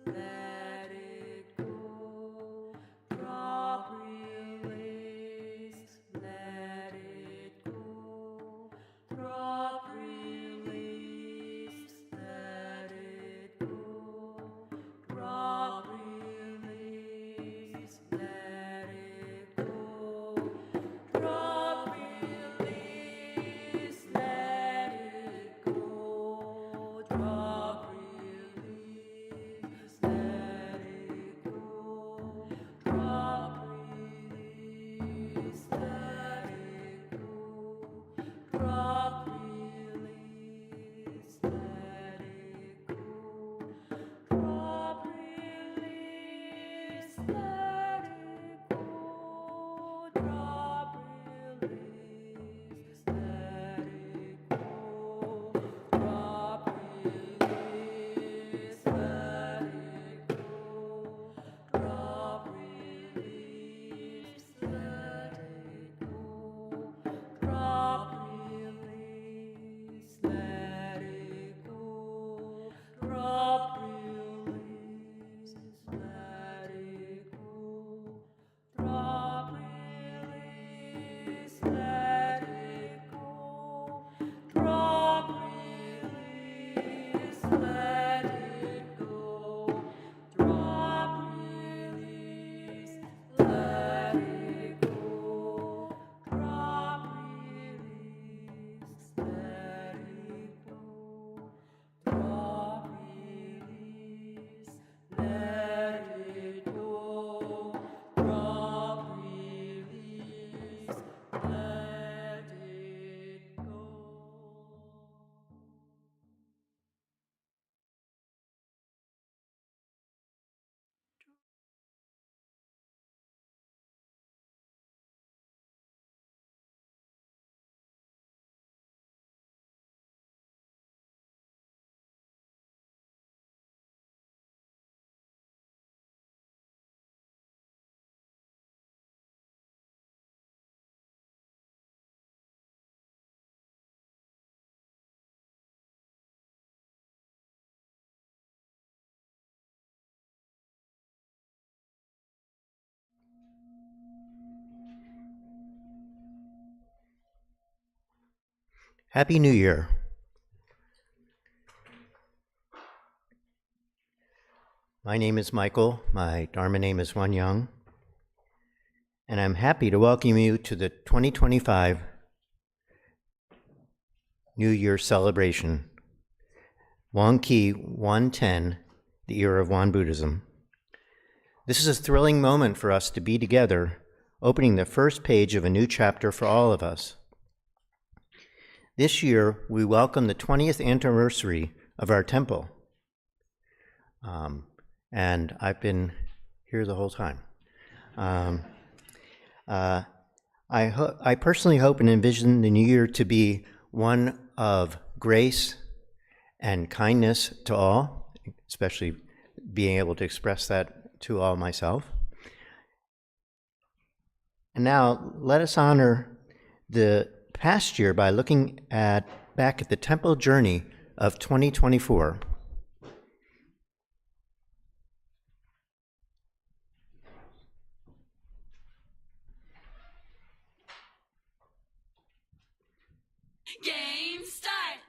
let it go. Drop, release, let it go. Drop, release, let it go. Drop, release, let it go. Drop, release, let it go. Drop, release, let it go. Drop, release, let it go. Drop, release, let it go. Drop, release, let it go. Drop, release, let it go. Drop, release, let it go. Drop, release, let it go. Drop, release, let it go. Drop, release, let it go. Drop, release, let it go. Drop, release, let it go. Drop, release, let it go. Drop, release, let it go. Drop, release, let it go. Drop, release, let it go. Happy New Year. My name is Michael. My Dharma name is Won Young. And I'm happy to welcome you to the 2025 New Year celebration, Won Qi 110, the era of Won Buddhism. This is a thrilling moment for us to be together, opening the first page of a new chapter for all of us. This year, we welcome the 20th anniversary of our temple. And I've been here the whole time. I personally hope and envision the new year to be one of grace and kindness to all, especially being able to express that to all myself. And now, let us honor the past year by looking back at the temple journey of 2024. Game start!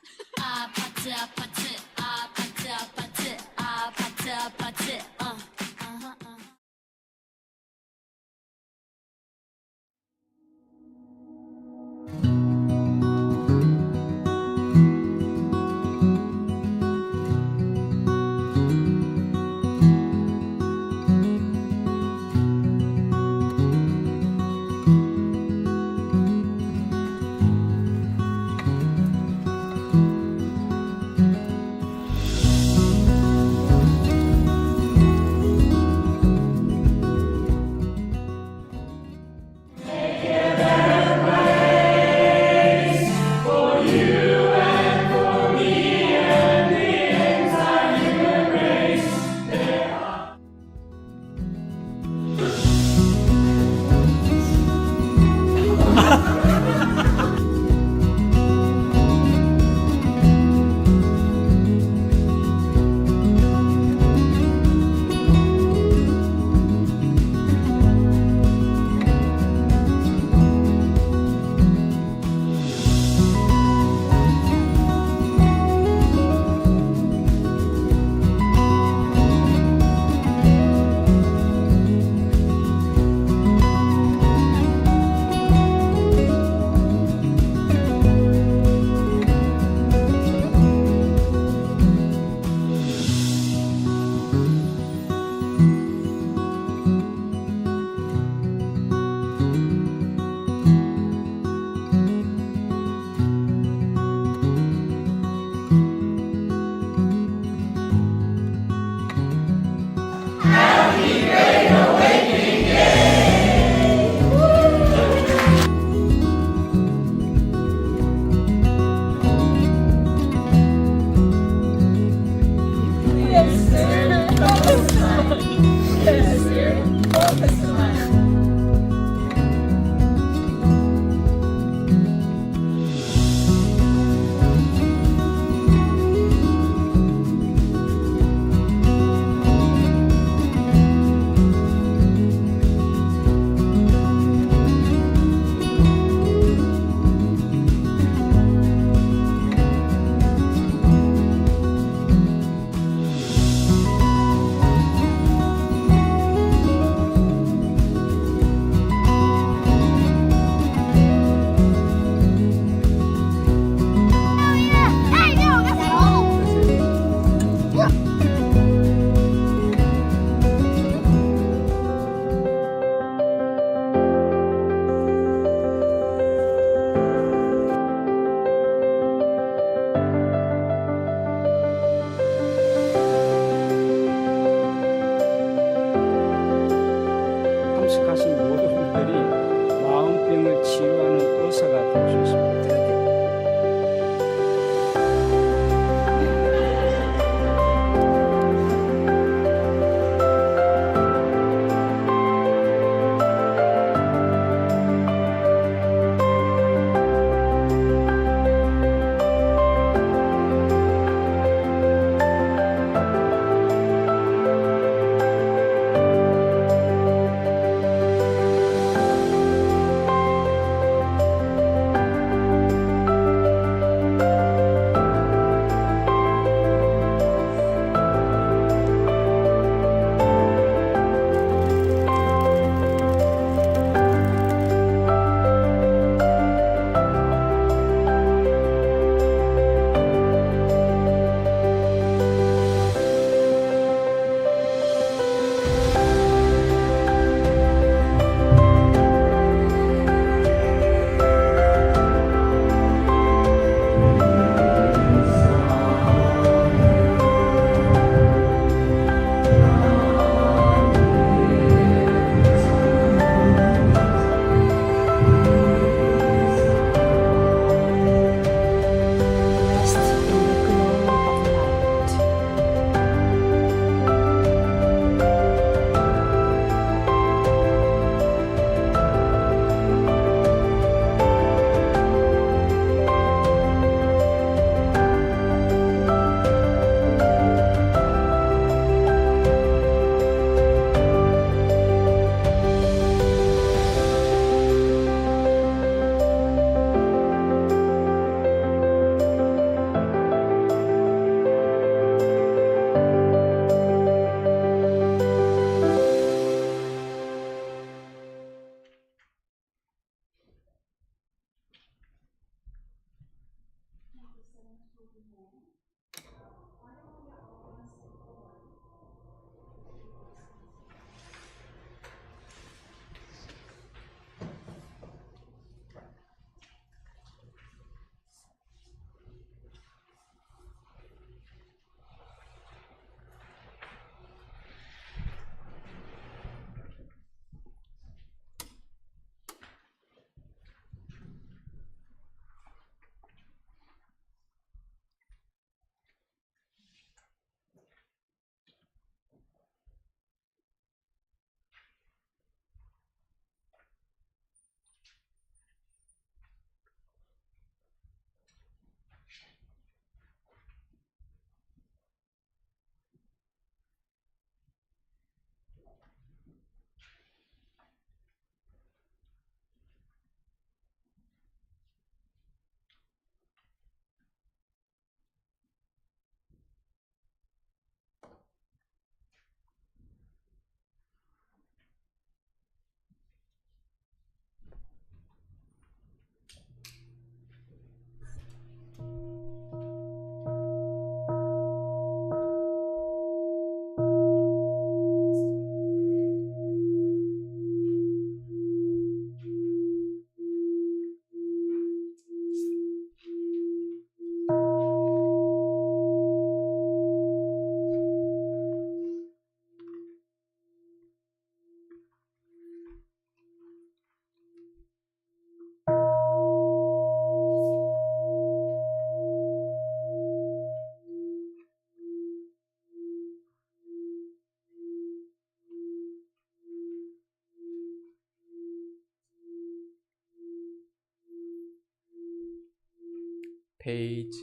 page.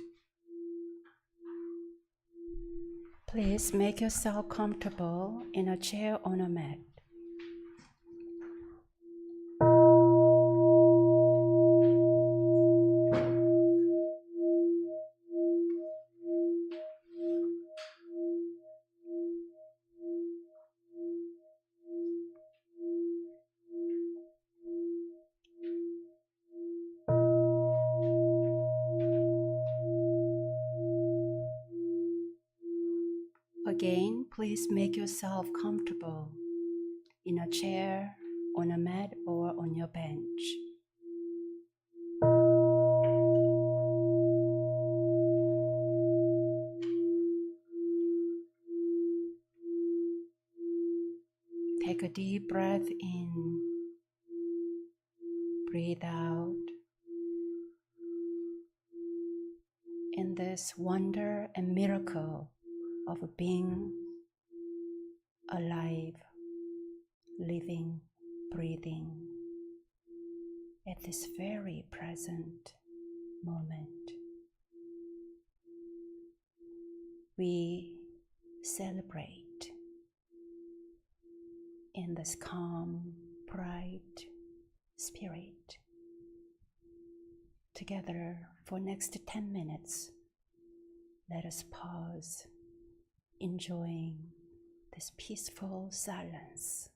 Please make yourself comfortable in a chair or a mat. Again, please make yourself comfortable in a chair, on a mat, or on your bench. Take a deep breath in, breathe out. In this wonder and miracle of being alive, living, breathing at this very present moment. We celebrate in this calm, bright spirit. Together for next 10 minutes, let us pause, enjoying this peaceful silence.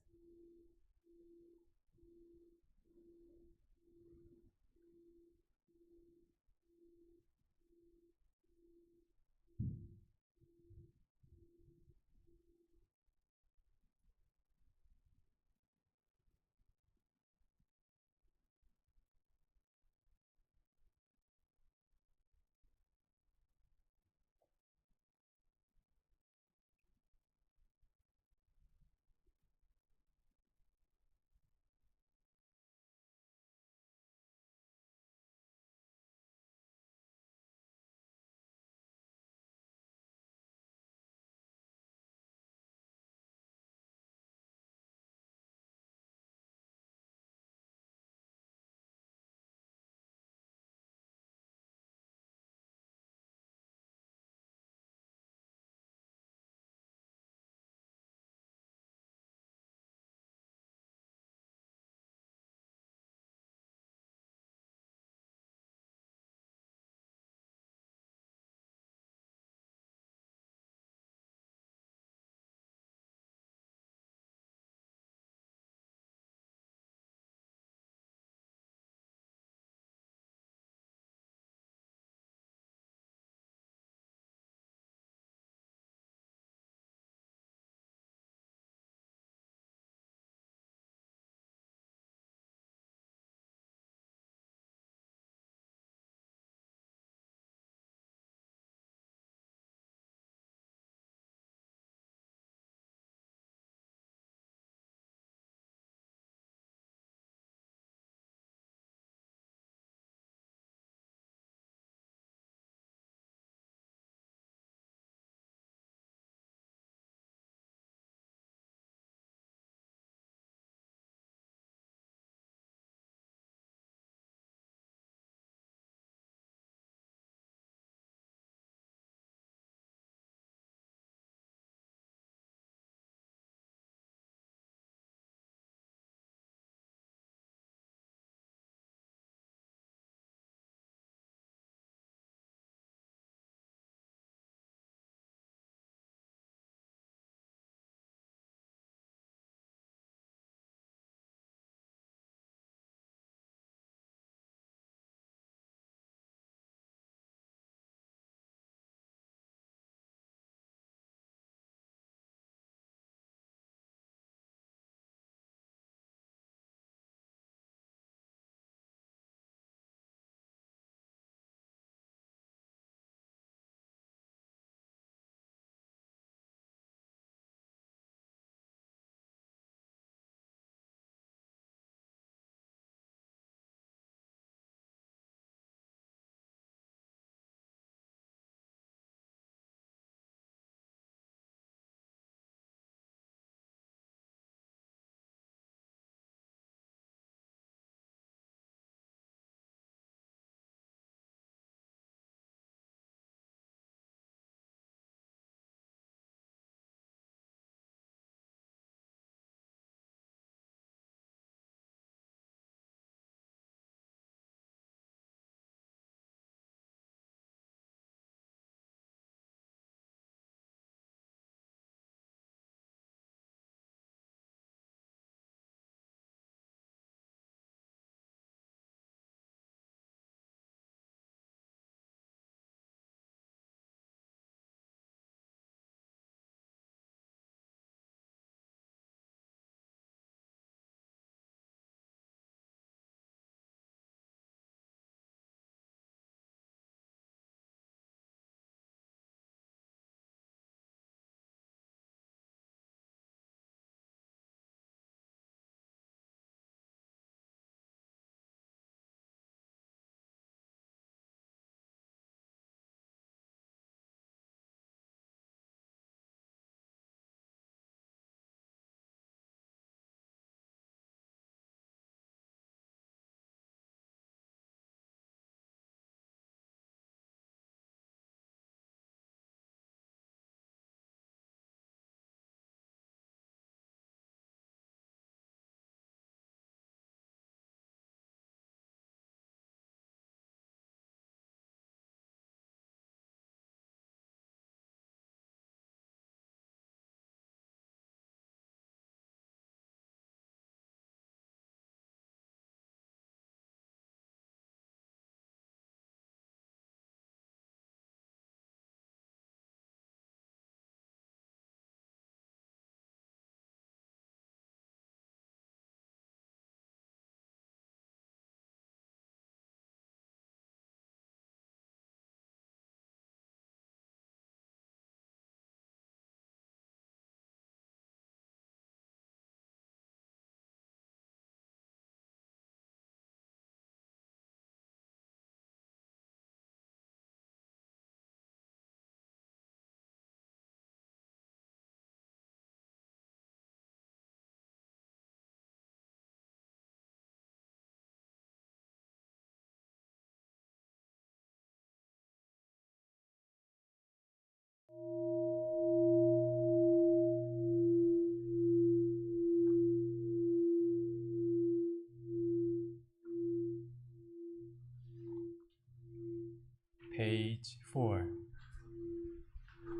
Page 4.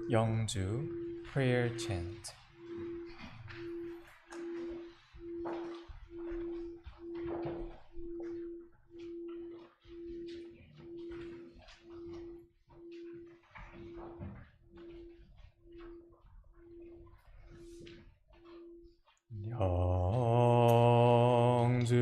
Yeongju Prayer Chant. 영주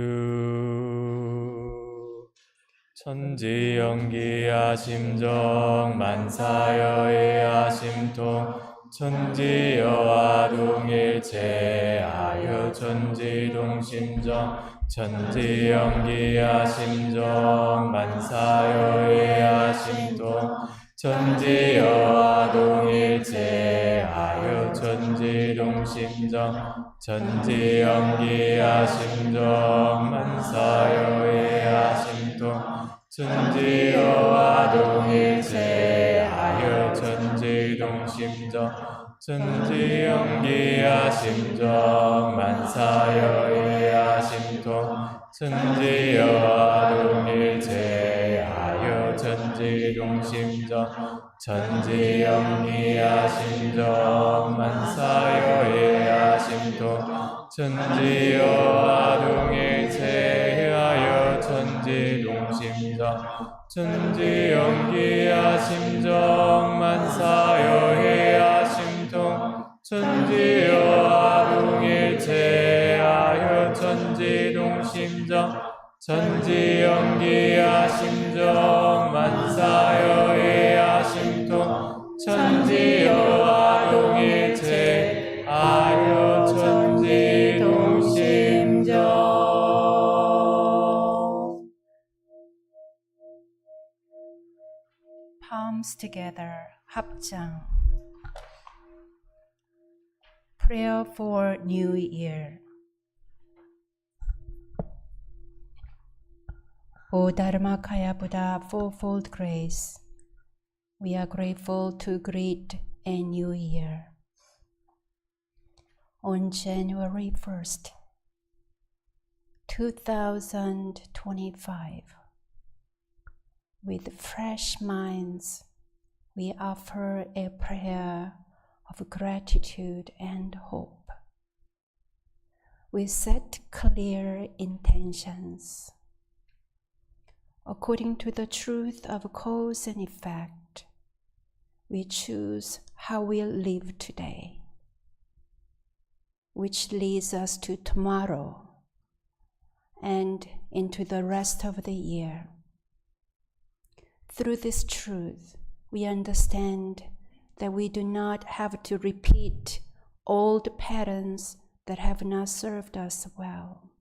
천지연기야 심정 만사여의 아심통 천지여와 동일체하여 천지동심정 천지연기야 심정 만사여의 아심통 천지여와 동일체하여 천지동심정 천지연기야 심정 만사여의 아심통 천지여와 동일체하여 천지동심정 천지연기야 심정 만사여의 아심통 천지여와 동일체하여 천지동심정 천지연기야 심정 만사여의 아심통 천지여와 동일체하여 천지동심정 천지연기야 심정 만사여의 아심통 천지여와 동일체하여 천지동심정 천지연기야 심정 만사여의 아심통 천지여와 동일체하여 천지동심정. Palms together, 합장. Prayer for New Year. O Dharmakaya Buddha, fourfold grace, we are grateful to greet a new year. On January 1st, 2025, with fresh minds, we offer a prayer of gratitude and hope. We set clear intentions. According to the truth of cause and effect, we choose how we'll live today, which leads us to tomorrow and into the rest of the year. Through this truth, we understand that we do not have to repeat old patterns that have not served us well.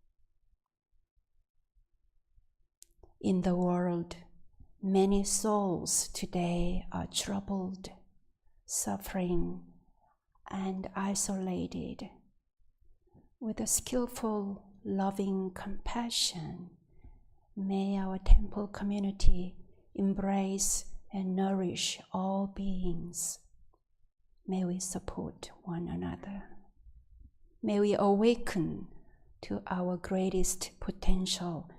In the world, many souls today are troubled, suffering, and isolated. With a skillful, loving compassion, may our temple community embrace and nourish all beings. May we support one another. May we awaken to our greatest potential,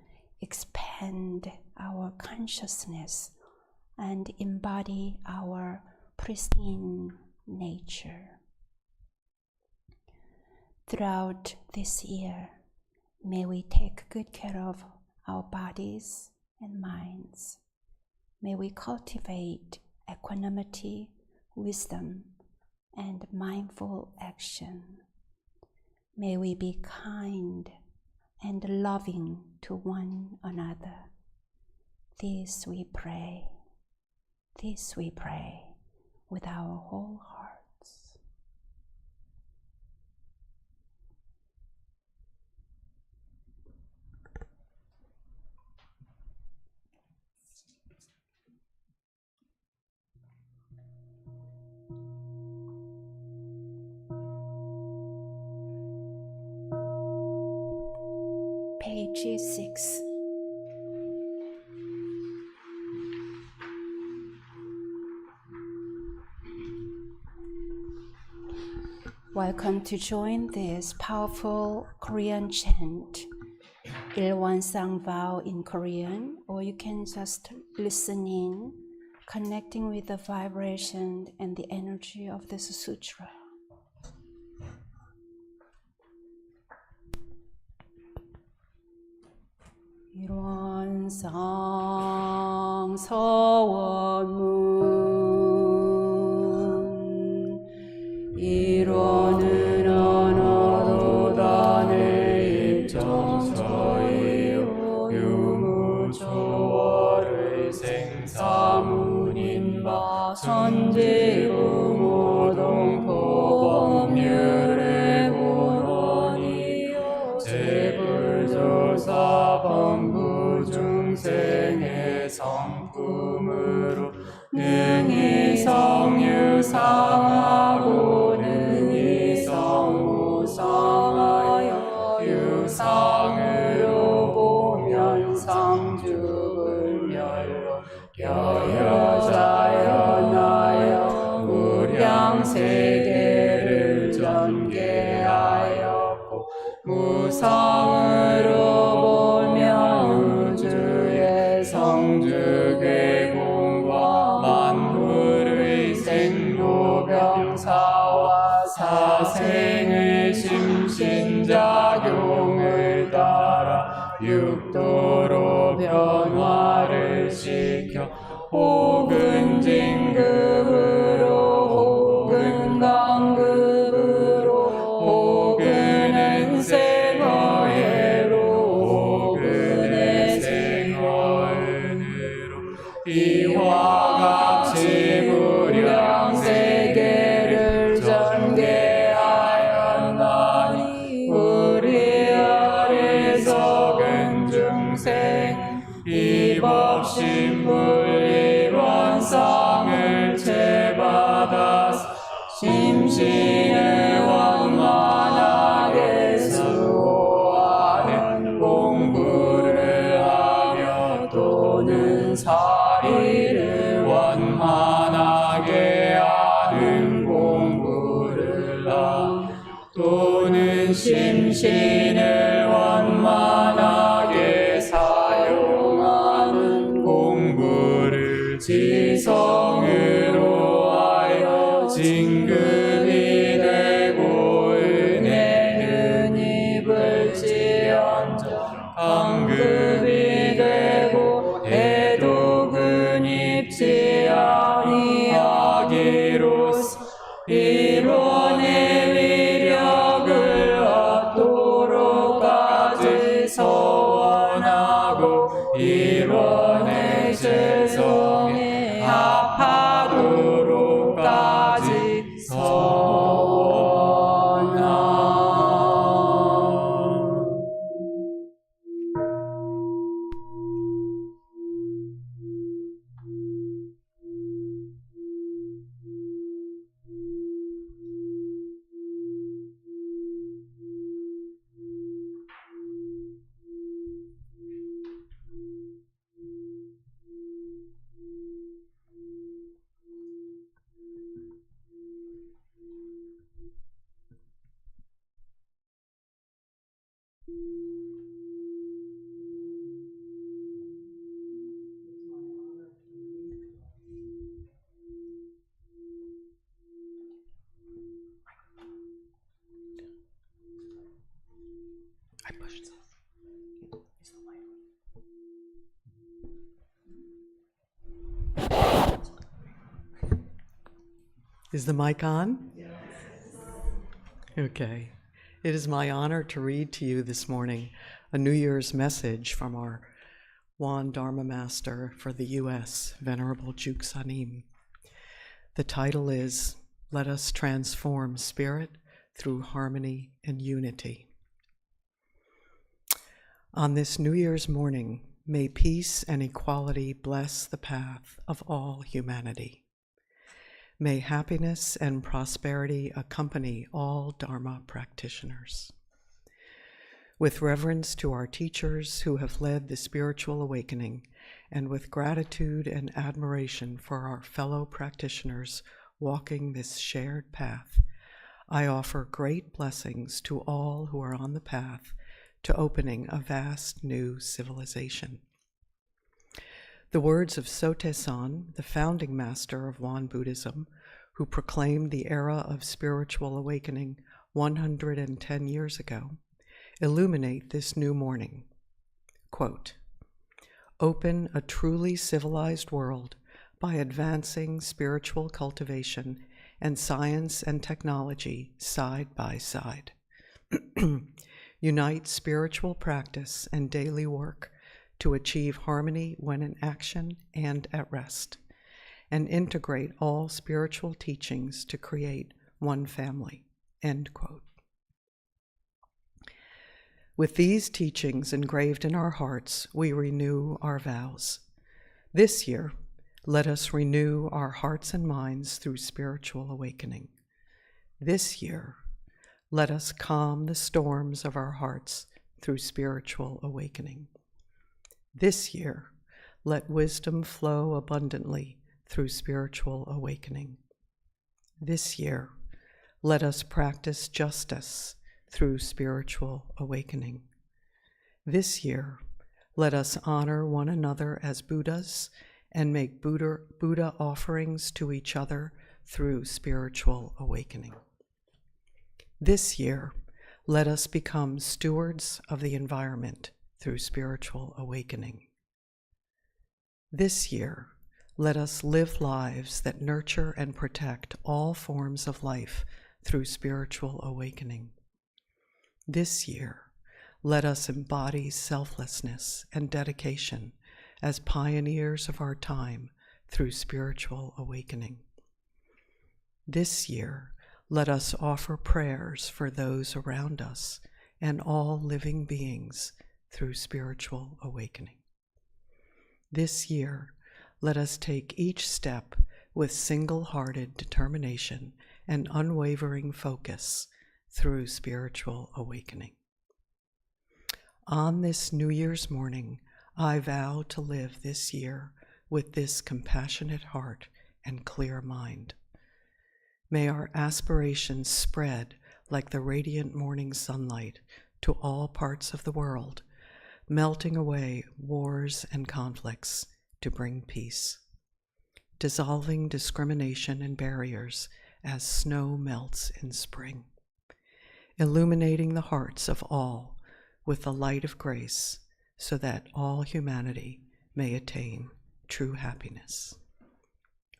expand our consciousness, and embody our pristine nature. Throughout this year, may we take good care of our bodies and minds. May we cultivate equanimity, wisdom, and mindful action. May we be kind and loving to one another. This we pray with our whole hearts. Page 6. Welcome to join this powerful Korean chant. 일원상 vow in Korean, or you can just listen in connecting with the vibration and the energy of this sutra. 일원상 서원문 일원은 하나도단의 입정처이요 유무초월의 생사문인바 선지부모동포법률의 본원이요 제불조사범부중생의 성품으로 능히 성유상하고 능히 성무상하여 유상으로 보면 상주불멸로 여여자연하여 무량세계를 전개하였고 무상으로 보면 우주의 성주계공과 만물의 생로병사와 사생의 심신작용을 따라 육도로 변화를 시켜 혹은 진급으로 혹은 강급으로 혹은 생어해로 혹은 생어은으로 이와 같이 무량세계를 전개하였나니 우리 아래서 중생 입업신불일원상을 채받아서 심신을 원만하게 수호하는 공부를 하며 또는 사리를 원만하게 하는 공부를 하며 또는 심신을 원만하게 사용하는 공부를 지성으로 하여 진급이 되고 은혜는 입을지언정 강급이 되고 해독은 입지 아니하기로서 일원의 위력을 얻도록까지 서원하고 일원의 죄성에 합하도록까지 서원하고. Is the mic on? Yes. Okay. It is my honor to read to you this morning a New Year's message from our Won Dharma Master for the U.S., Venerable Juk Sanim. The title is, Let Us Transform Spirit Through Harmony and Unity. On this New Year's morning, may peace and equality bless the path of all humanity. May happiness and prosperity accompany all Dharma practitioners. With reverence to our teachers who have led the spiritual awakening, and with gratitude and admiration for our fellow practitioners walking this shared path, I offer great blessings to all who are on the path to opening a vast new civilization. The words of Sotaesan, the founding master of Won Buddhism, who proclaimed the era of spiritual awakening 110 years ago, illuminate this new morning. Quote, "Open a truly civilized world by advancing spiritual cultivation and science and technology side by side. Unite spiritual practice and daily work to achieve harmony when in action and at rest, and integrate all spiritual teachings to create one family." End quote. With these teachings engraved in our hearts, we renew our vows. This year, let us renew our hearts and minds through spiritual awakening. This year, let us calm the storms of our hearts through spiritual awakening. This year, let wisdom flow abundantly through spiritual awakening. This year, let us practice justice through spiritual awakening. This year, let us honor one another as Buddhas and make Buddha offerings to each other through spiritual awakening. This year, let us become stewards of the environment through spiritual awakening. This year, let us live lives that nurture and protect all forms of life through spiritual awakening. This year, let us embody selflessness and dedication as pioneers of our time through spiritual awakening. This year, let us offer prayers for those around us and all living beings through spiritual awakening. This year, let us take each step with single-hearted determination and unwavering focus through spiritual awakening. On this New Year's morning, I vow to live this year with this compassionate heart and clear mind. May our aspirations spread like the radiant morning sunlight to all parts of the world, melting away wars and conflicts to bring peace, dissolving discrimination and barriers as snow melts in spring, illuminating the hearts of all with the light of grace so that all humanity may attain true happiness.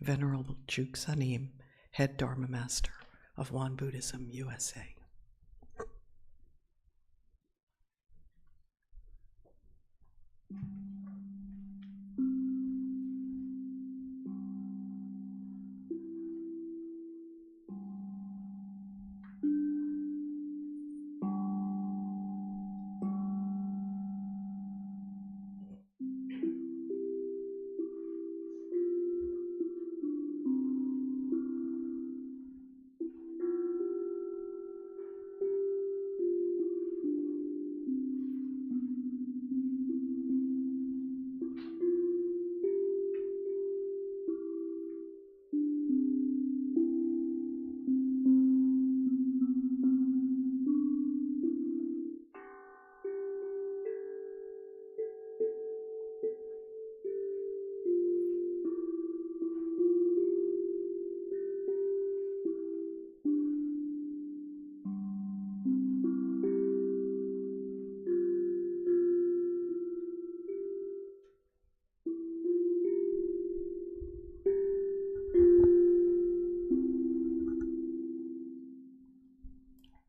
Venerable Juk Sanim, Head Dharma Master of Won Buddhism, USA.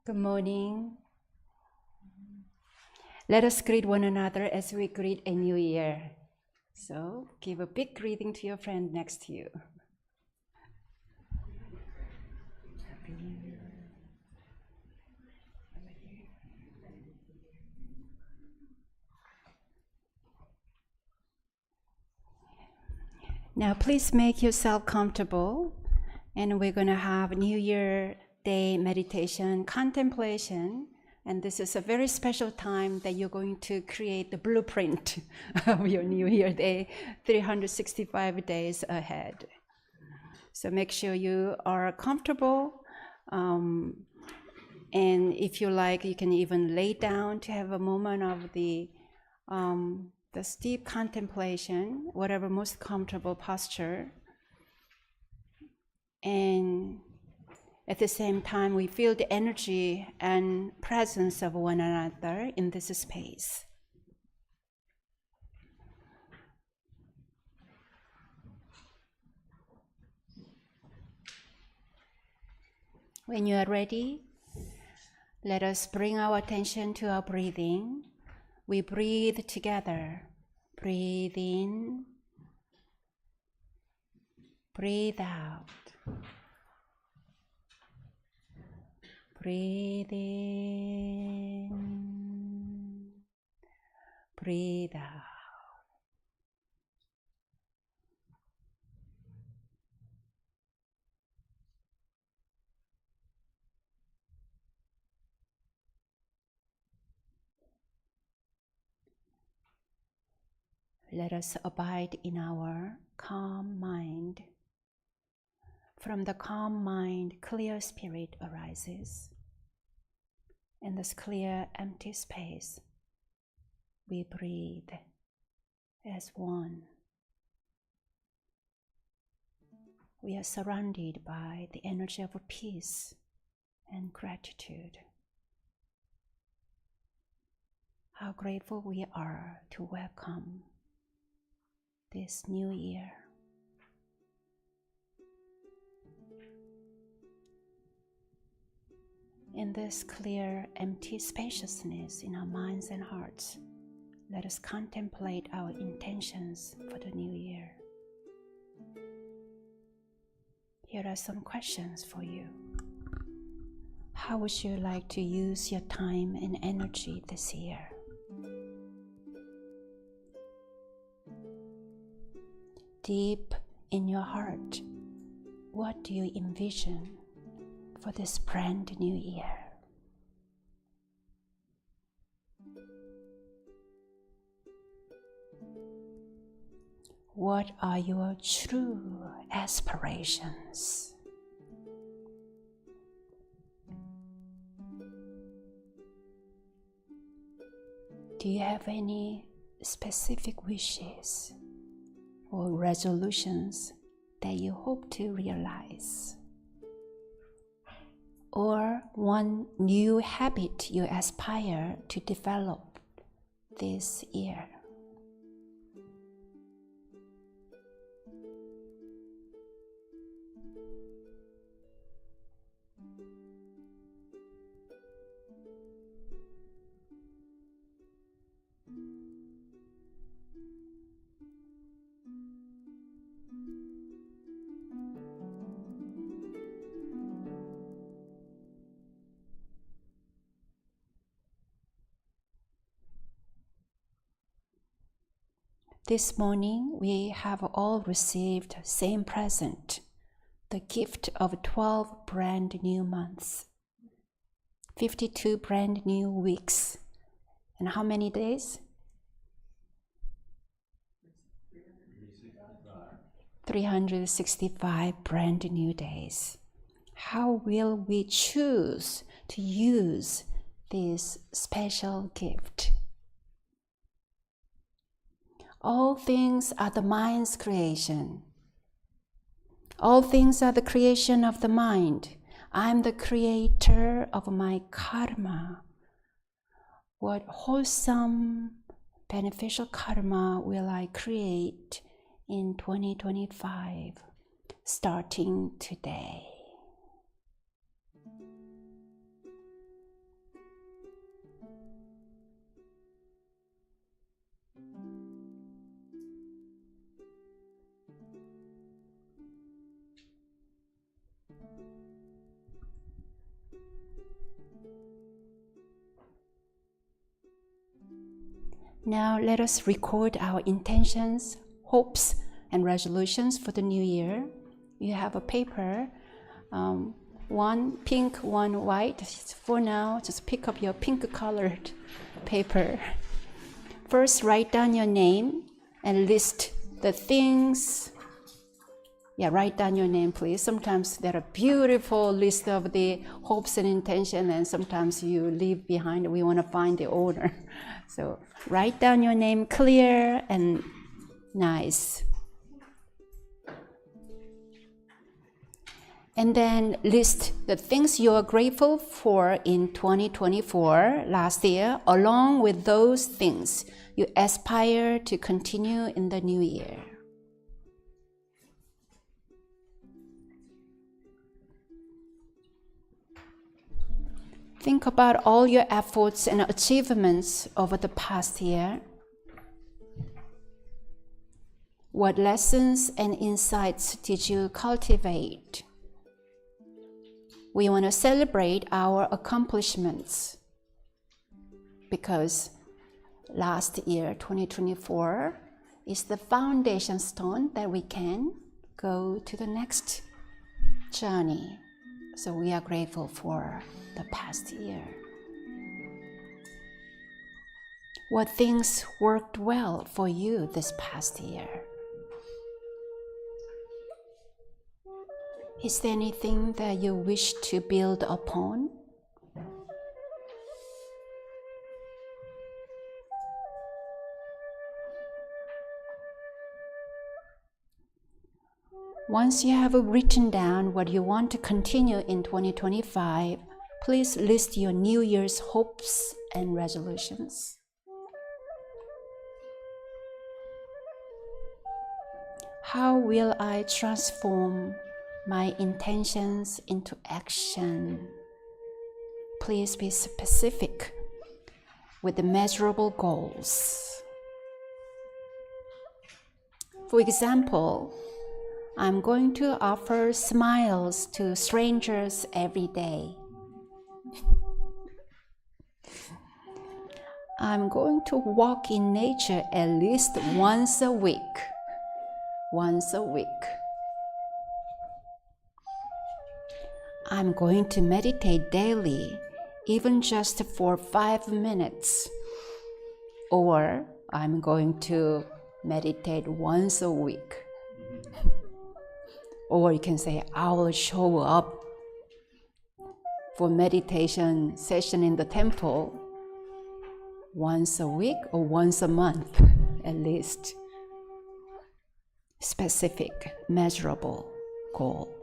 Good morning. Let us greet one another as we greet a new year. So give a big greeting to your friend next to you. Happy New Year. Now please make yourself comfortable, and we're going to have New Year Day meditation, contemplation, and this is a very special time that you're going to create the blueprint of your New Year Day, 365 days ahead. So make sure you are comfortable, and if you like, you can even lay down to have a moment of the this deep contemplation, whatever most comfortable posture. And at the same time, we feel the energy and presence of one another in this space. When you are ready, let us bring our attention to our breathing. We breathe together. Breathe in, breathe out. Breathe in, breathe out. Let us abide in our calm mind. From the calm mind, clear spirit arises. In this clear, empty space, we breathe as one. We are surrounded by the energy of peace and gratitude. How grateful we are to welcome this new year. In this clear, empty spaciousness in our minds and hearts, let us contemplate our intentions for the new year. Here are some questions for you. How would you like to use your time and energy this year? Deep in your heart, what do you envision for this brand new year? What are your true aspirations? Do you have any specific wishes or resolutions that you hope to realize? Or one new habit you aspire to develop this year? This morning, we have all received same present, the gift of 12 brand new months, 52 brand new weeks, and how many days? 365 brand new days. How will we choose to use this special gift? All things are the mind's creation. All things are the creation of the mind. I am the creator of my karma. What wholesome, beneficial karma will I create in 2025, starting today? Now let us record our intentions, hopes, and resolutions for the new year. You have a paper, one pink, one white. For now, just pick up your pink colored paper. First, write down your name and list the things Yeah, write down your name, please. Sometimes there are beautiful list of the hopes and intention, and sometimes you leave behind. We want to find the order. So write down your name clear and nice. And then list the things you are grateful for in 2024, last year, along with those things you aspire to continue in the new year. Think about all your efforts and achievements over the past year. What lessons and insights did you cultivate? We want to celebrate our accomplishments because last year, 2024, is the foundation stone that we can go to the next journey. So we are grateful for the past year. What things worked well for you this past year? Is there anything that you wish to build upon? Once you have written down what you want to continue in 2025, please list your New Year's hopes and resolutions. How will I transform my intentions into action? Please be specific with the measurable goals. For example, I'm going to offer smiles to strangers every day. I'm going to walk in nature at least once a week. Once a week. I'm going to meditate daily, even just for 5 minutes. Or I'm going to meditate once a week. Or you can say, I will show up for meditation session in the temple once a week or once a month, at least. Specific, measurable goal.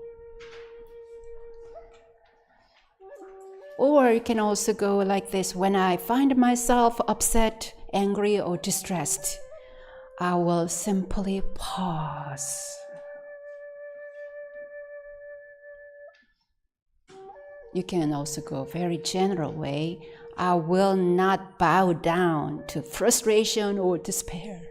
Or you can also go like this: when I find myself upset, angry, or distressed, I will simply pause. You can also go very general way. I will not bow down to frustration or despair.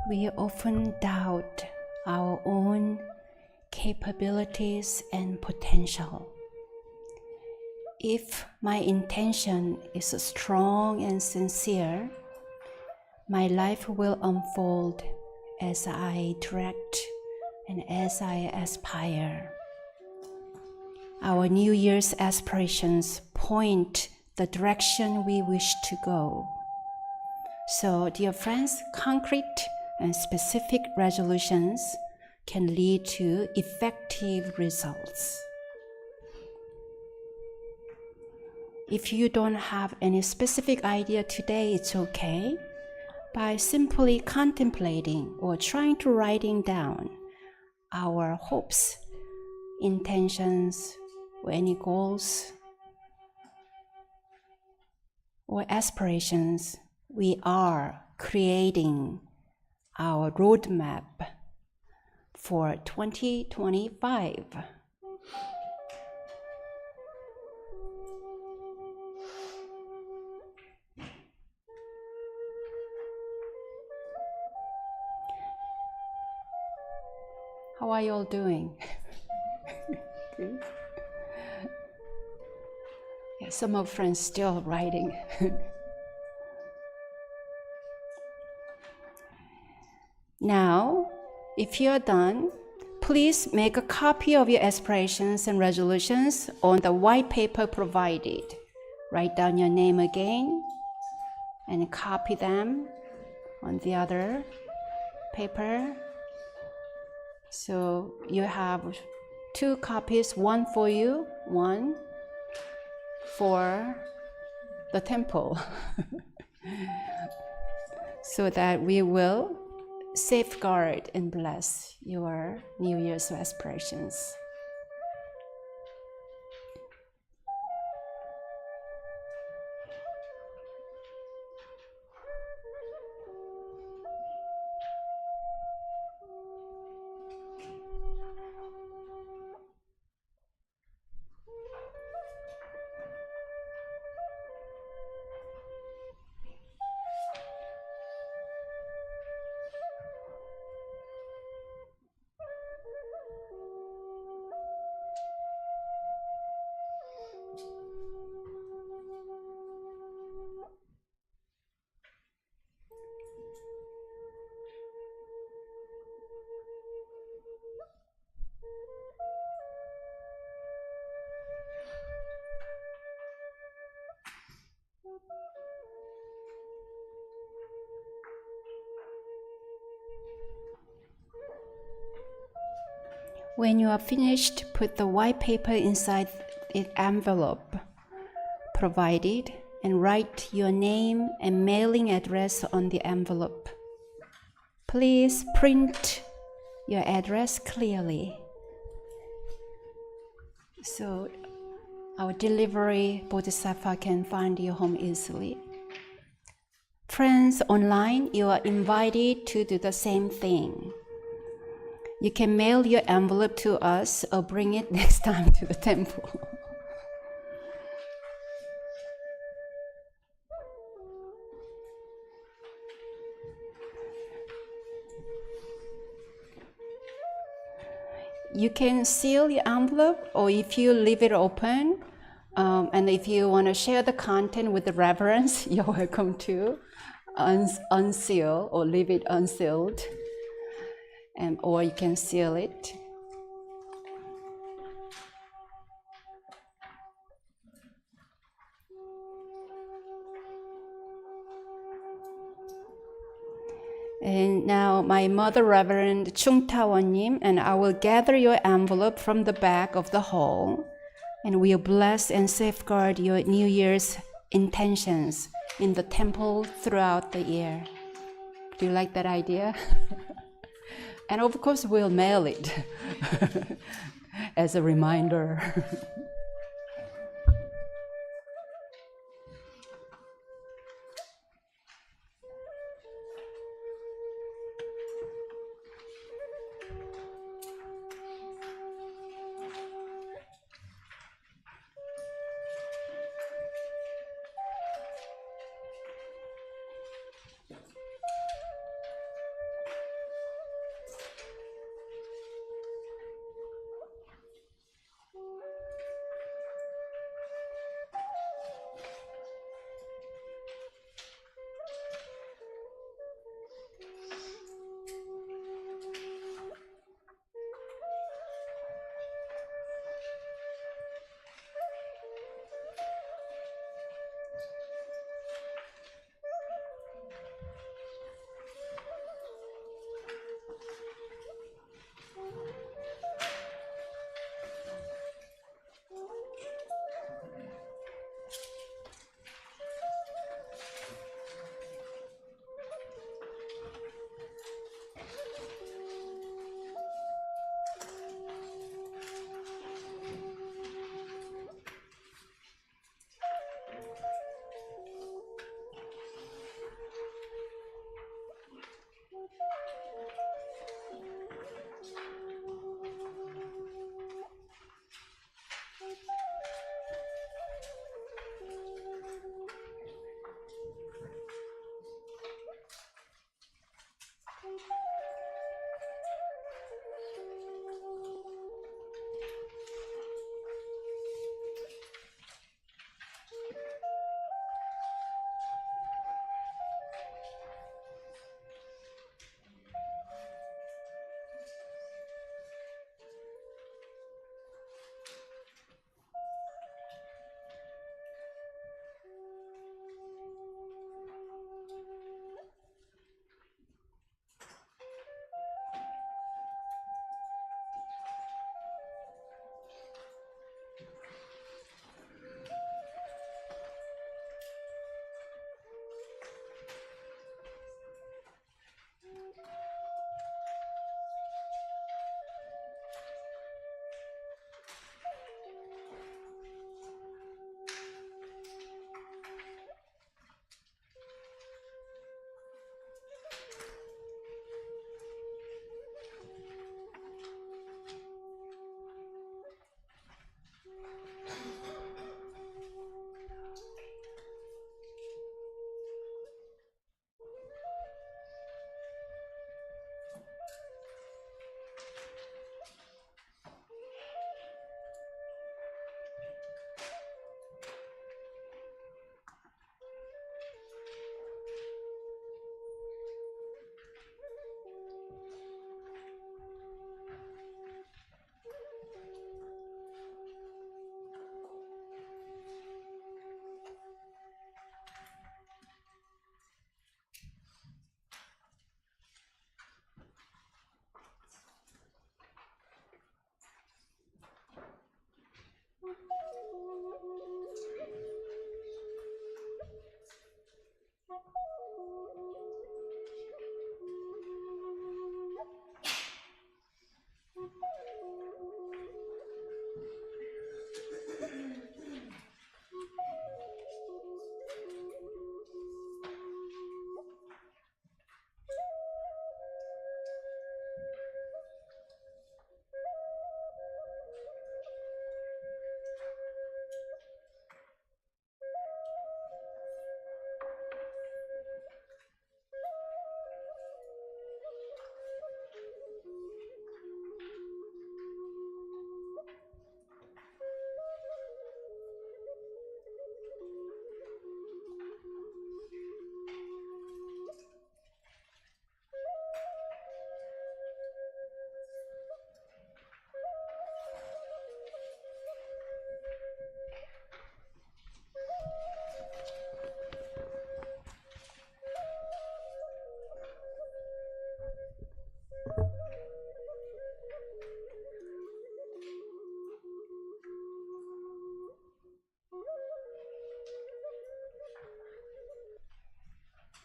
We often doubt our own capabilities and potential. If my intention is strong and sincere, my life will unfold as I direct and as I aspire. Our New Year's aspirations point the direction we wish to go. So, dear friends, concrete and specific resolutions can lead to effective results. If you don't have any specific idea today, it's okay. By simply contemplating or trying to writing down our hopes, intentions, or any goals or aspirations, we are creating our roadmap for 2025. How are you all doing? Good. Yeah, some of friends still writing. Now, if you're done, please make a copy of your aspirations and resolutions on the white paper provided. Write down your name again and copy them on the other paper. So you have 2 copies, one for you, one for the temple, so that we will safeguard and bless your New Year's aspirations. When you are finished, put the white paper inside the envelope provided and write your name and mailing address on the envelope. Please print your address clearly so our delivery bodhisattva can find your home easily. Friends online, you are invited to do the same thing. You can mail your envelope to us or bring it next time to the temple. You can seal your envelope, or if you leave it open, and if you want to share the content with the reverends, you're welcome to unseal or leave it unsealed. Or you can seal it. And now my Mother Reverend Chung Tawonim and I will gather your envelope from the back of the hall, and we'll bless and safeguard your New Year's intentions in the temple throughout the year. Do you like that idea? And of course, we'll mail it as a reminder.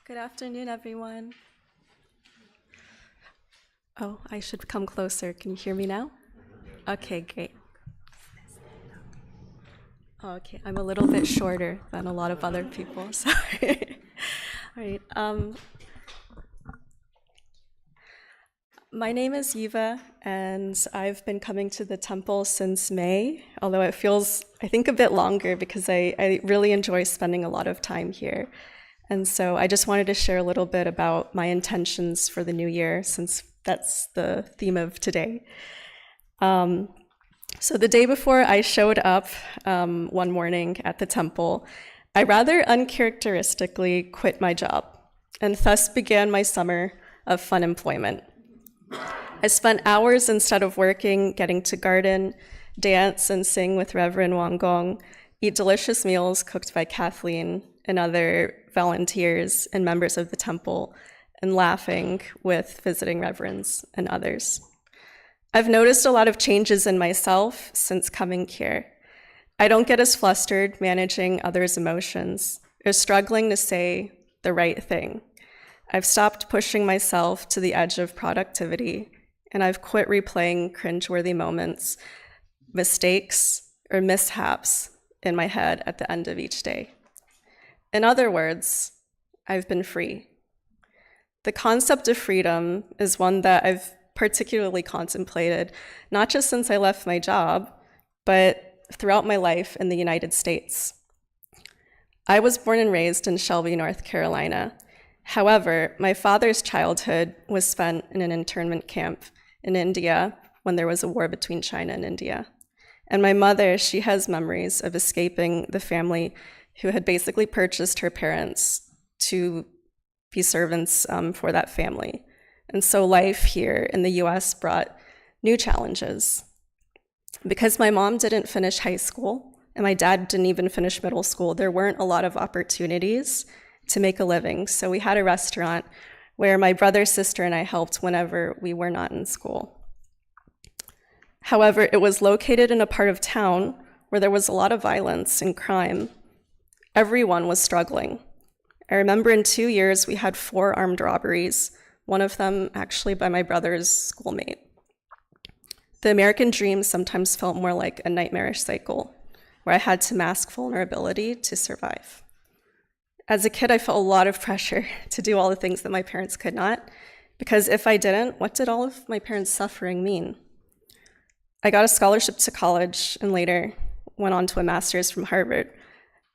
Good afternoon, everyone. Oh, I should come closer. Can you hear me now? Okay, great. Okay, I'm a little bit shorter than a lot of other people, sorry. All right. My name is Yiva, and I've been coming to the temple since May, although it feels, I think, a bit longer because I really enjoy spending a lot of time here. And so I just wanted to share a little bit about my intentions for the new year, since that's the theme of today. So the day before I showed up one morning at the temple, I rather uncharacteristically quit my job, and thus began my summer of fun employment. I spent hours instead of working getting to garden, dance, and sing with Reverend Won Gong, eat delicious meals cooked by Kathleen and other volunteers and members of the temple, and laughing with visiting reverends and others. I've noticed a lot of changes in myself since coming here. I don't get as flustered managing others' emotions or struggling to say the right thing. I've stopped pushing myself to the edge of productivity, and I've quit replaying cringeworthy moments, mistakes, or mishaps in my head at the end of each day. In other words, I've been free. The concept of freedom is one that I've particularly contemplated, not just since I left my job, but throughout my life in the United States. I was born and raised in Shelby, North Carolina. However, my father's childhood was spent in an internment camp in India when there was a war between China and India. And my mother, she has memories of escaping the family who had basically purchased her parents to be servants for that family. And so life here in the US brought new challenges. Because my mom didn't finish high school and my dad didn't even finish middle school, there weren't a lot of opportunities to make a living. So we had a restaurant where my brother, sister, and I helped whenever we were not in school. However, it was located in a part of town where there was a lot of violence and crime. Everyone was struggling. I remember in 2 years, we had 4 armed robberies, one of them actually by my brother's schoolmate. The American dream sometimes felt more like a nightmarish cycle, where I had to mask vulnerability to survive. As a kid, I felt a lot of pressure to do all the things that my parents could not, because if I didn't, what did all of my parents' suffering mean? I got a scholarship to college and later went on to a master's from Harvard.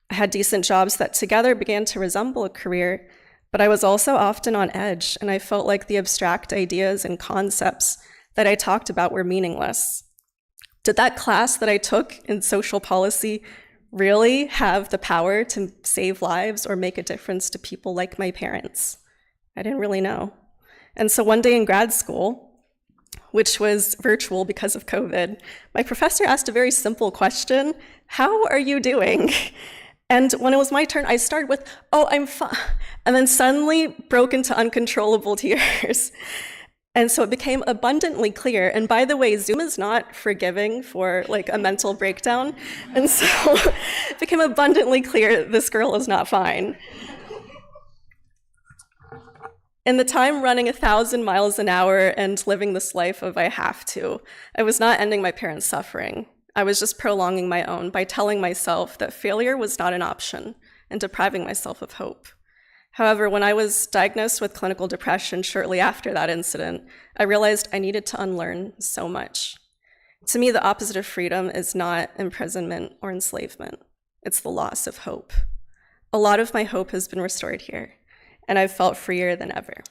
I had decent jobs that together began to resemble a career, but I was also often on edge, and I felt like the abstract ideas and concepts that I talked about were meaningless. Did that class that I took in social policy really have the power to save lives or make a difference to people like my parents? I didn't really know. And so one day in grad school, which was virtual because of COVID, my professor asked a very simple question: how are you doing? And when it was my turn, I started with, oh, I'm fine, and then suddenly broke into uncontrollable tears. And so it became abundantly clear, and by the way, Zoom is not forgiving for like a mental breakdown, and so it became abundantly clear this girl is not fine. In the time running 1,000 miles an hour and living this life of I have to, I was not ending my parents' suffering. I was just prolonging my own by telling myself that failure was not an option and depriving myself of hope. However, when I was diagnosed with clinical depression shortly after that incident, I realized I needed to unlearn so much. To me, the opposite of freedom is not imprisonment or enslavement. It's the loss of hope. A lot of my hope has been restored here, and I've felt freer than ever.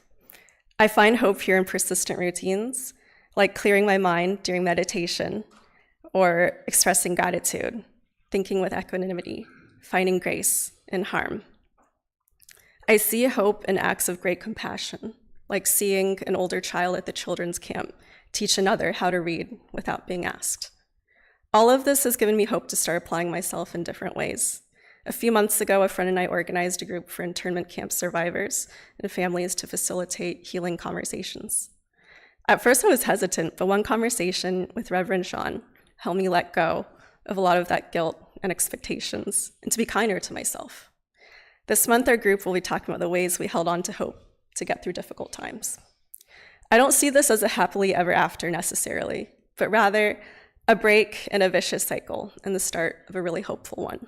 I find hope here in persistent routines, like clearing my mind during meditation, or expressing gratitude, thinking with equanimity, finding grace in harm. I see hope in acts of great compassion, like seeing an older child at the children's camp teach another how to read without being asked. All of this has given me hope to start applying myself in different ways. A few months ago, a friend and I organized a group for internment camp survivors and families to facilitate healing conversations. At first, I was hesitant, but one conversation with Reverend Sean helped me let go of a lot of that guilt and expectations and to be kinder to myself. This month, our group will be talking about the ways we held on to hope to get through difficult times. I don't see this as a happily ever after necessarily, but rather a break in a vicious cycle and the start of a really hopeful one.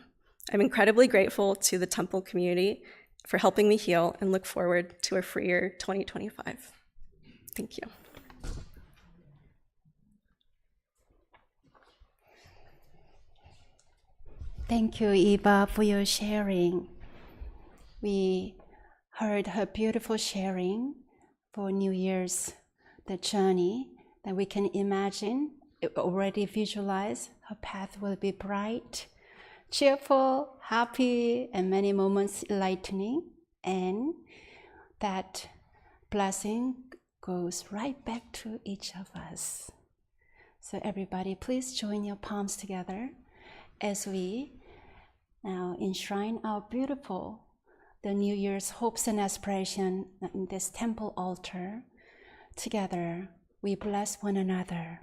I'm incredibly grateful to the Temple community for helping me heal and look forward to a freer 2025. Thank you. Thank you, Eva, for your sharing. We heard her beautiful sharing for New Year's, the journey that we can imagine, already visualize. Her path will be bright, cheerful, happy, and many moments enlightening. And that blessing goes right back to each of us. So everybody, please join your palms together as we now enshrine our beautiful, the New Year's hopes and aspirations in this temple altar. Together, we bless one another.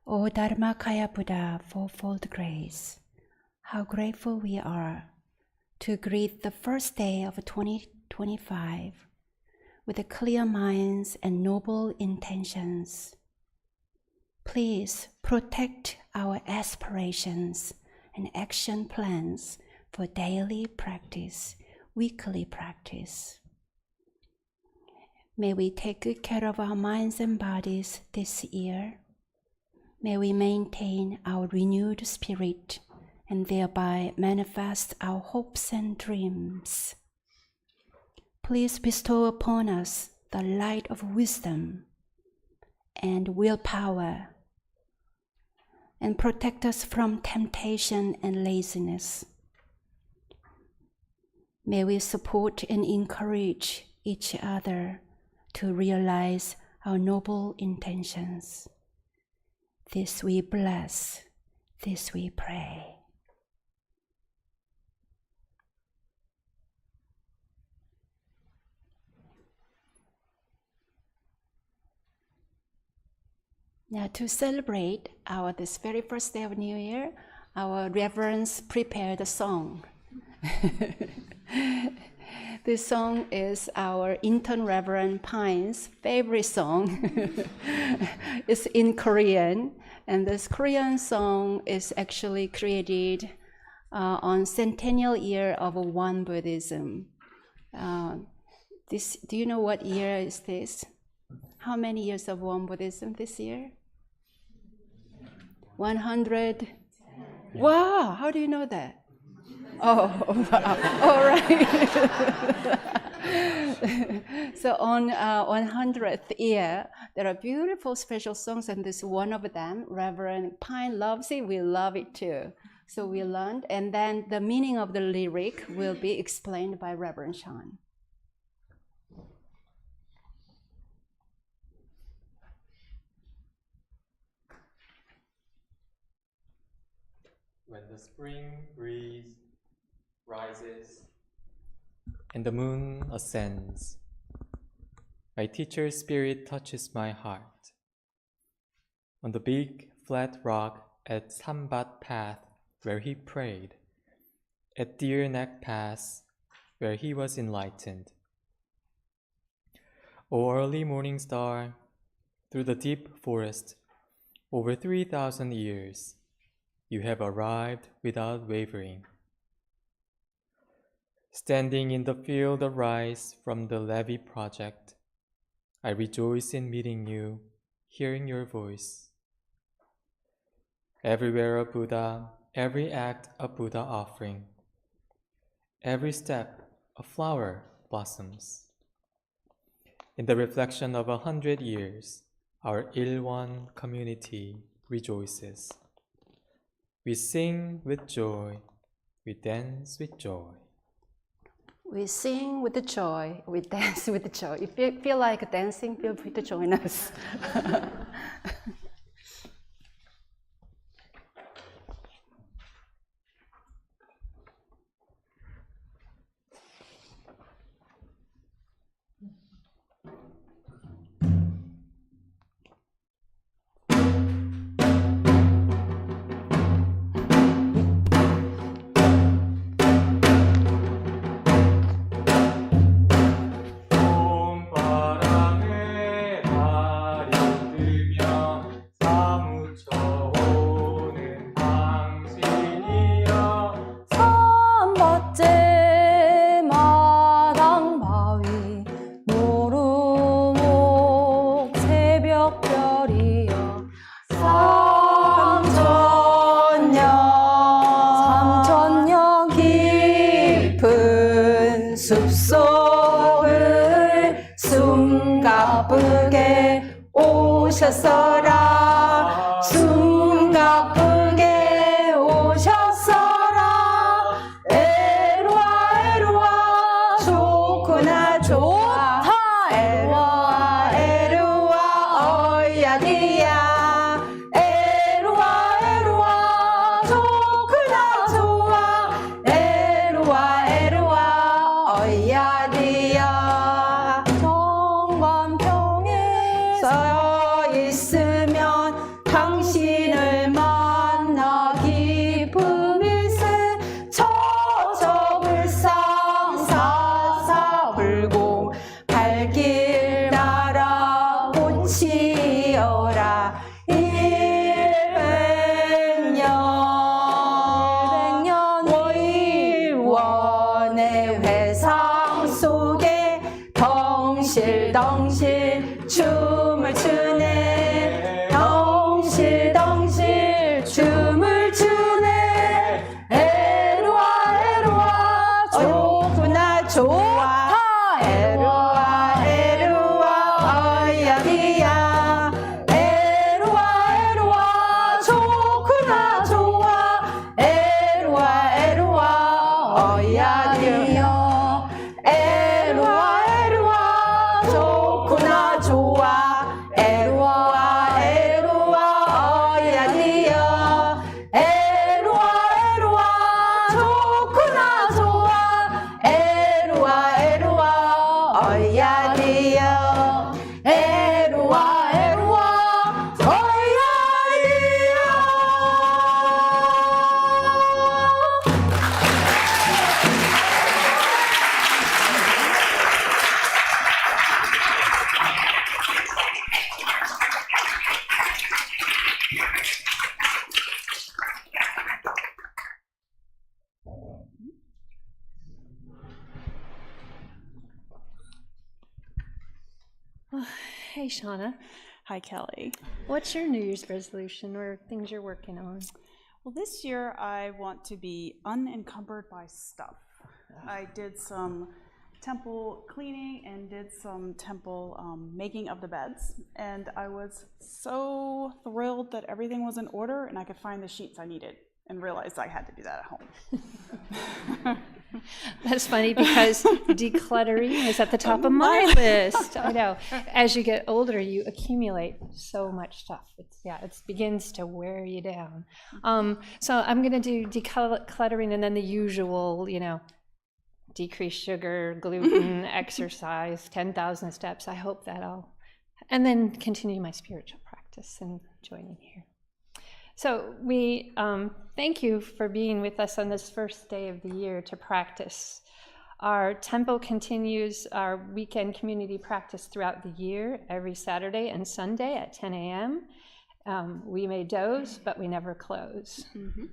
O Dharmakaya Buddha, fourfold grace, how grateful we are to greet the first day of 2025 with clear minds and noble intentions. Please protect our aspirations and action plans for daily practice, weekly practice. May we take good care of our minds and bodies this year. May we maintain our renewed spirit and thereby manifest our hopes and dreams. Please bestow upon us the light of wisdom and willpower, and protect us from temptation and laziness. May we support and encourage each other to realize our noble intentions. This we bless, this we pray. Now, to celebrate this very first day of New Year, our reverends prepared a song. This song is our intern Reverend Pine's favorite song. It's in Korean, and this Korean song is actually created on centennial year of Won Buddhism. Do you know what year is this? How many years of Won Buddhism this year? 100. Wow, how do you know that? Oh, wow. All right. So on 100th year, there are beautiful special songs, and this one of them, Reverend Pine loves it, we love it too. So we learned, and then the meaning of the lyric will be explained by Reverend Sean. When the spring breeze rises and the moon ascends, my teacher's spirit touches my heart. On the big flat rock at Sambat Path where he prayed, at Deer Neck Pass where he was enlightened. O early morning star, through the deep forest, over 3,000 years, you have arrived without wavering. Standing in the field of rice from the levee project, I rejoice in meeting you, hearing your voice. Everywhere a Buddha, every act a Buddha offering. Every step a flower blossoms. In the reflection of 100 years, our Ilwon community rejoices. We sing with joy, we dance with joy. We sing with the joy, we dance with the joy. If you feel like dancing, feel free to join us. 숲속을 숨가쁘게 오셨어라 숨가쁘게 오셨어라 에루아 에루아 좋구나 좋아 에루아 에루아 어야디야 에루아 에루아 좋구나 좋아 에루아 에루아 어야디야 정관평에 서 있으면 당신을 만나 기쁨일세 처저불상 사사불공 발길 나라 꽃이여라 일백년 월원의 회상 속에 덩실덩실 춤을 추네 덩실덩실 춤을 추네 에루아 에루아 좋구나 좋아 에루아 에루아 어야디야 에루아 에루아 좋구나 좋아 에루아 에루아 어야디야 에루아 에루아 좋구나 좋아 에루아 에루아 어야디야 에루아 에루아 좋구나 좋아 에루아 에루아 어야디야 에루아 에루아 어야디야 Hey, Shauna. Hi, Kelly. What's your New Year's resolution or things you're working on? Well, this year I want to be unencumbered by stuff. I did some temple cleaning and did some temple making of the beds, and I was so thrilled that everything was in order and I could find the sheets I needed and realized I had to do that at home. That's funny because decluttering is at the top of my list. I know. As you get older, you accumulate so much stuff. It begins to wear you down. So I'm going to do decluttering and then the usual, decrease sugar, gluten, exercise, 10,000 steps. I hope and then continue my spiritual practice and joining here. So we thank you for being with us on this first day of the year to practice. Our temple continues our weekend community practice throughout the year, every Saturday and Sunday at 10 a.m. We may doze, but we never close. Mm-hmm.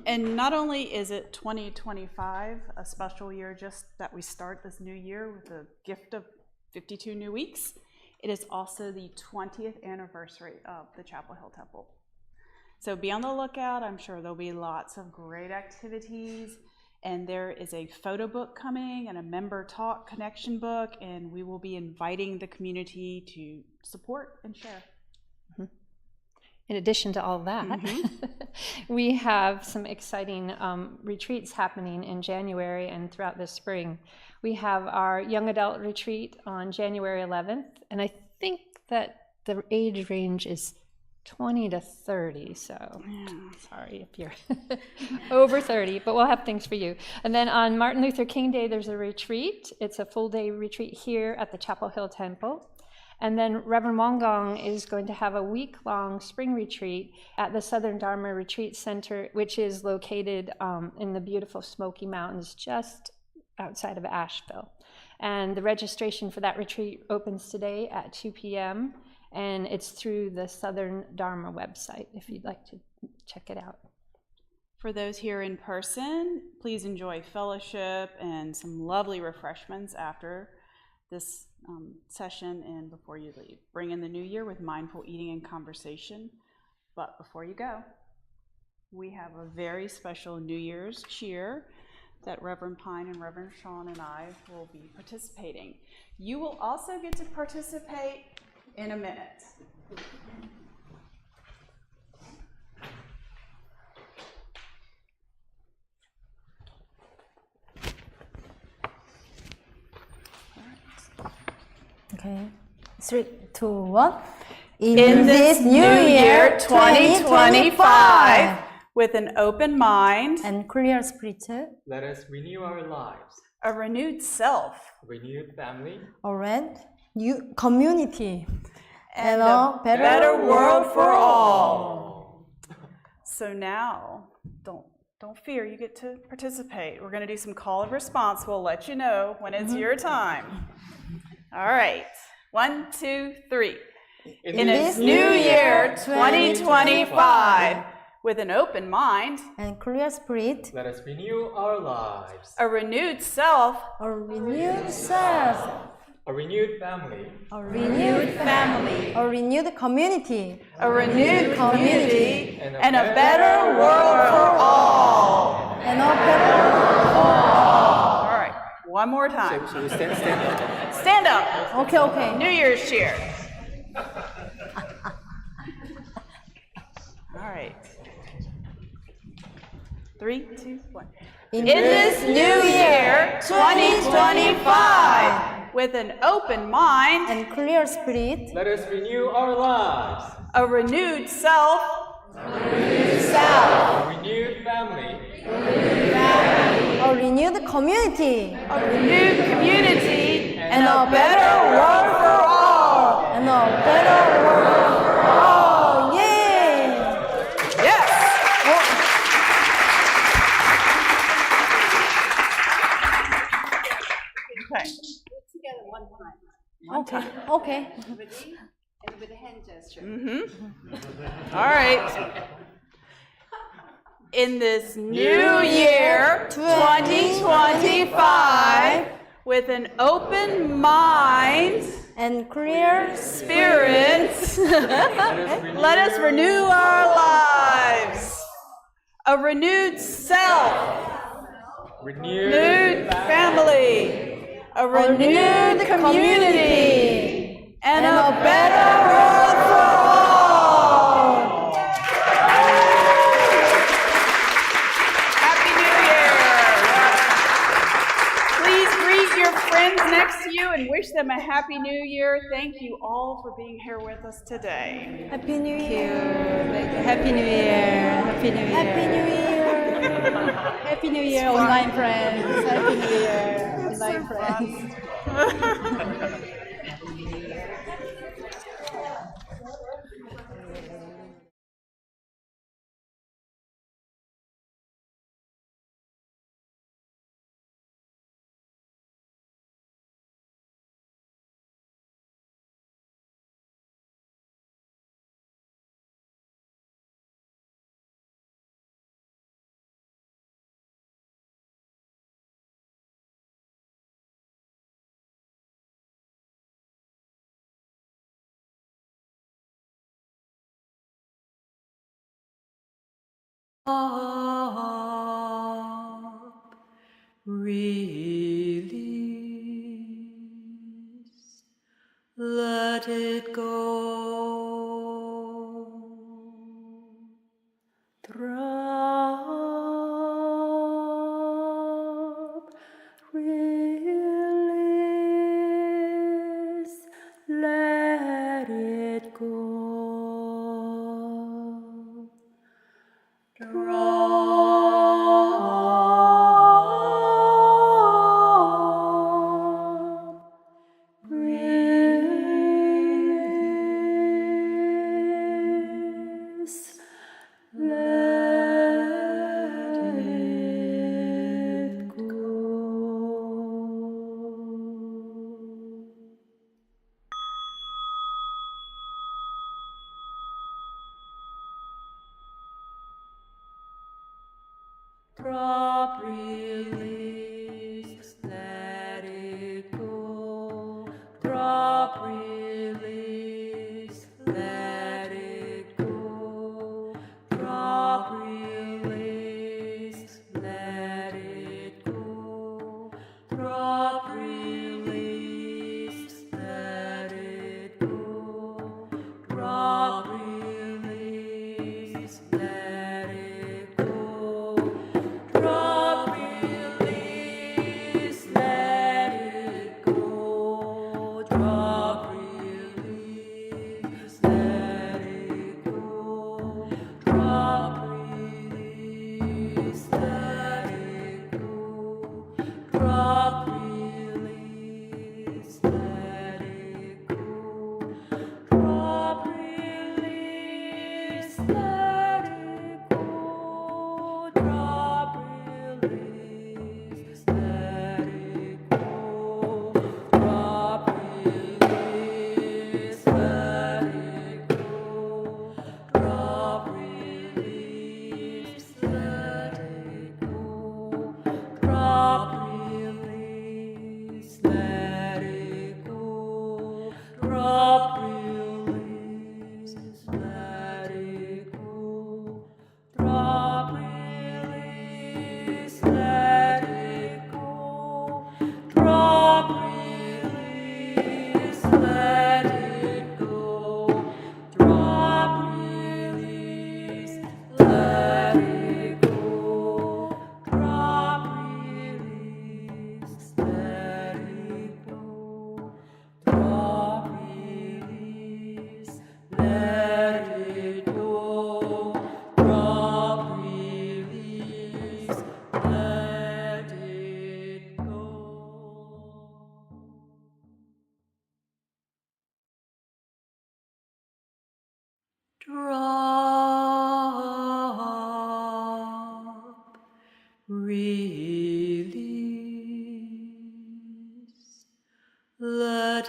And not only is it 2025, a special year just that we start this new year with a gift of 52 new weeks, it is also the 20th anniversary of the Chapel Hill Temple. So be on the lookout. I'm sure there'll be lots of great activities. And there is a photo book coming and a member talk connection book. And we will be inviting the community to support and share. Mm-hmm. In addition to all that, we have some exciting retreats happening in January and throughout the spring. We have our young adult retreat on January 11th. And I think that the age range is 20 to 30, so sorry if you're over 30, but we'll have things for you. And then on Martin Luther King Day, there's a retreat. It's a full-day retreat here at the Chapel Hill Temple. And then Reverend Won is going to have a week-long spring retreat at the Southern Dharma Retreat Center, which is located in the beautiful Smoky Mountains just outside of Asheville. And the registration for that retreat opens today at 2 p.m., and it's through the Southern Dharma website if you'd like to check it out. For those here in person, please enjoy fellowship and some lovely refreshments after this session and before you leave. Bring in the new year with mindful eating and conversation. But before you go, we have a very special New Year's cheer that Reverend Pine and Reverend Sean and I will be participating. You will also get to participate in a minute. Okay. 3, 2, 1. In this new year, 2025, with an open mind and clear spirit, Let us renew our lives, a renewed self, renewed family, a new community, and a better world for all. So now, don't fear, you get to participate. We're going to do some call and response. We'll let you know when it's your time. All right, 1, 2, 3. In this new year, 2025, with an open mind and clear spirit, let us renew our lives, a renewed self, a renewed self, a renewed family, a renewed family, a renewed community, a renewed community, and a better world for all. and a better world for all. All right, one more time. So we stand up. Stand up. Okay. New Year's cheer. All right. 3, 2, 1. In this new year, 2025, with an open mind and clear spirit, Let us renew our lives, a renewed self, a renewed family, a renewed community, a renewed community, and a better world for all. and a better world for all. Yay! Yes. Okay. Together one time. Okay. Ready? And with a hand gesture. All right. In this new year, 2025, with an open mind, And clear spirit, let us renew our lives. A renewed self, renewed family, a renewed community, and a better world for all. Happy New Year! Please greet your friends next to you and wish them a Happy New Year. Thank you all for being here with us today. Happy New Year. Happy New Year. Happy New Year. Happy New Year. Happy New Year, online friends. Happy New Year, online friends. Up, release, let it go. Drop, release, let it go. Drop, release, let it go. Drop, release, let it go. Drop, release, let it go. Drop, release, let it go.